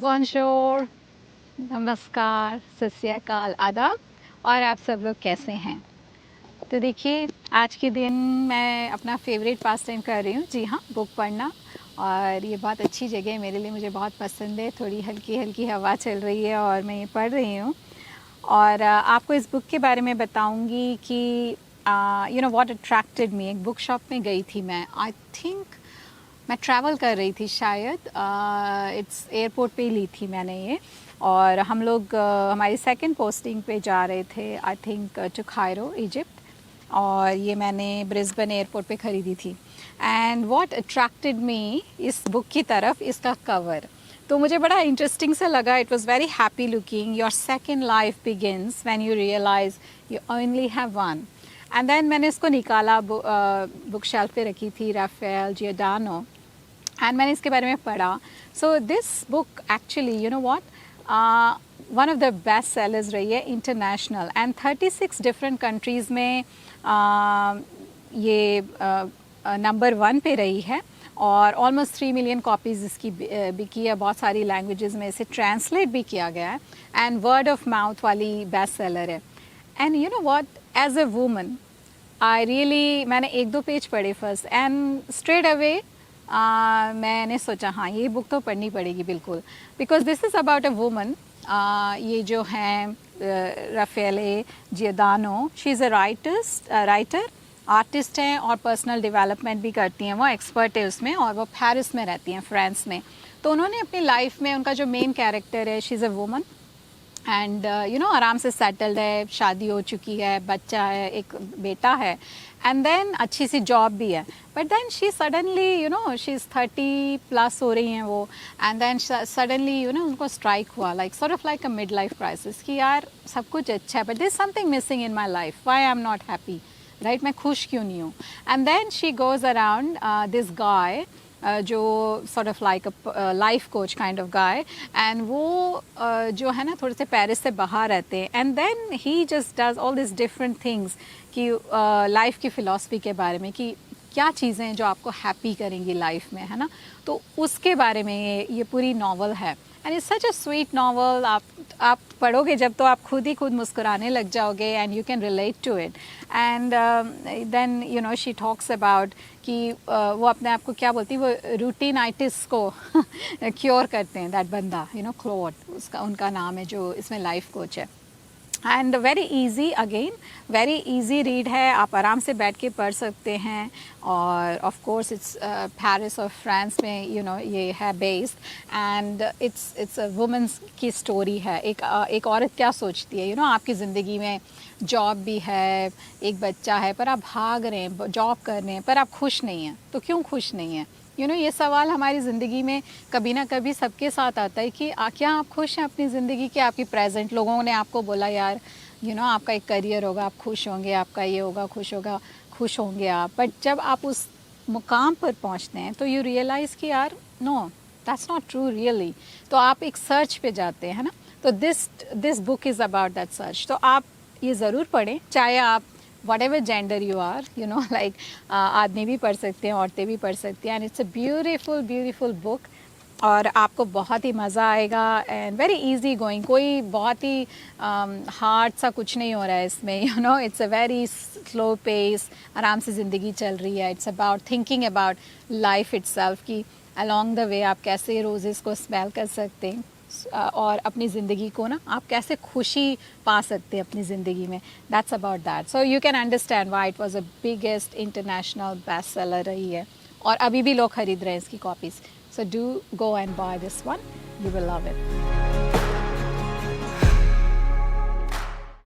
बॉनजोर, नमस्कार, सत श्री अकाल, आदाब। और आप सब लोग कैसे हैं? तो देखिए, आज के दिन मैं अपना फेवरेट पास टाइम कर रही हूँ। जी हाँ, बुक पढ़ना। और ये बहुत अच्छी जगह है मेरे लिए, मुझे बहुत पसंद है। थोड़ी हल्की हल्की हवा चल रही है और मैं ये पढ़ रही हूँ। और आपको इस बुक के बारे में बताऊँगी कि यू नो व्हाट अट्रैक्टेड मी। एक बुक शॉप में गई थी मैं, आई थिंक मैं ट्रैवल कर रही थी शायद, इट्स एयरपोर्ट पे ही ली थी मैंने ये। और हम लोग हमारी सेकंड पोस्टिंग पे जा रहे थे, I think to Cairo, Egypt. और ये मैंने ब्रिस्बेन एयरपोर्ट पे ख़रीदी थी। एंड व्हाट अट्रैक्टेड मी इस बुक की तरफ, इसका कवर तो मुझे बड़ा इंटरेस्टिंग सा लगा। It was very happy looking. Your second life begins when you realise you only have one. And then मैंने इसको निकाला, बुक शेल्फ पे रखी थी, राफेल जियोडानो। एंड मैंने इसके बारे में पढ़ा। So this book actually, you know what, one of the best sellers रही है इंटरनेशनल। एंड 36 डिफरेंट कंट्रीज़ में ये नंबर 1 पे रही है। और ऑलमोस्ट 3 मिलियन कॉपीज़ इसकी बिकी है। बहुत सारी लैंग्वेजेस में इसे ट्रांसलेट भी किया गया है। एंड वर्ड ऑफ माउथ वाली बेस्ट सेलर है। And you know what, as a woman I really, मैंने 1-2 पेज पढ़े फर्स्ट एंड स्ट्रेट अवे मैंने सोचा हाँ, ये बुक तो पढ़नी पड़ेगी बिल्कुल, because this is about a woman. ये जो हैं Raffaele Giordano, she is a writer, artist हैं और पर्सनल डेवलपमेंट भी करती हैं। वो एक्सपर्ट है उसमें, और वो पेरिस में रहती हैं, फ्रांस में। तो उन्होंने अपनी लाइफ में, उनका जो मेन कैरेक्टर है, she is a woman and you no आराम से सेटल्ड है, शादी हो चुकी है, बच्चा है, एक बेटा है, एंड देन अच्छी सी जॉब भी है। But then she suddenly, you know, she is 30+ हो रही हैं वो। And then suddenly, you know, उनको स्ट्राइक हुआ, like sort of like a mid life crisis, कि यार सब कुछ अच्छा है but there is something missing in my life, why I am not happy, right, मैं खुश क्यों नहीं हूँ। And then she goes around this guy, जो sort of like a life coach kind of guy. And वो जो है ना, थोड़े से पेरिस से बाहर रहते हैं। And then he just does all this different things कि लाइफ की फ़िलॉसफी के बारे में, कि क्या चीज़ें हैं जो आपको हैप्पी करेंगी लाइफ में, है ना। तो उसके बारे में ये पूरी नावल है। And it's such a sweet novel. आप पढ़ोगे जब, तो आप खुद ही खुद मुस्कुराने लग जाओगे, and you can relate to it. And then you know she talks about कि वो अपने आप को क्या बोलती है, वो रूटीनाइटिस को क्योर करते हैं, दैट बंदा, यू नो, क्लोड उसका, उनका नाम है, जो इसमें लाइफ कोच है। And very easy, again very easy read है, आप आराम से बैठ के पढ़ सकते हैं। और ऑफ कोर्स इट्स पेरिस और फ्रांस में, यू नो, ये है based. And it's a women's की स्टोरी है। एक औरत क्या सोचती है, यू नो, आपकी ज़िंदगी में जॉब भी है, एक बच्चा है, पर आप भाग रहे हैं, जॉब कर रहे हैं, पर आप खुश नहीं हैं। तो क्यों खुश नहीं हैं? यू नो, ये सवाल हमारी ज़िंदगी में कभी ना कभी सबके साथ आता है कि क्या आप खुश हैं अपनी ज़िंदगी के? आपकी प्रेजेंट, लोगों ने आपको बोला यार, यू नो, आपका एक करियर होगा, आप खुश होंगे, आपका ये होगा, खुश होंगे आप। बट जब आप उस मुकाम पर पहुंचते हैं तो यू रियलाइज़ कि यार no, that's not true really. तो आप एक सर्च पे जाते हैं ना। तो this book is about that search. तो आप ये ज़रूर पढ़ें, चाहे आप whatever gender you are, you know, like आदमी भी पढ़ सकते हैं, औरतें भी पढ़ सकती हैं। And it's a beautiful beautiful book, और आपको बहुत ही मज़ा आएगा। एंड वेरी इजी गोइंग, कोई बहुत ही हार्ड सा कुछ नहीं हो रहा है इसमें, you know, it's a very slow pace, आराम से ज़िंदगी चल रही है। It's about thinking about life itself, कि अलॉन्ग द वे आप कैसे रोज़ेस को स्मेल कर सकते हैं, और अपनी ज़िंदगी को ना आप कैसे खुशी पा सकते हैं अपनी ज़िंदगी में। That's about that. So you can understand why it was a biggest international best seller रही है, और अभी भी लोग खरीद रहे हैं इसकी copies. So do go and buy this one, you will love it.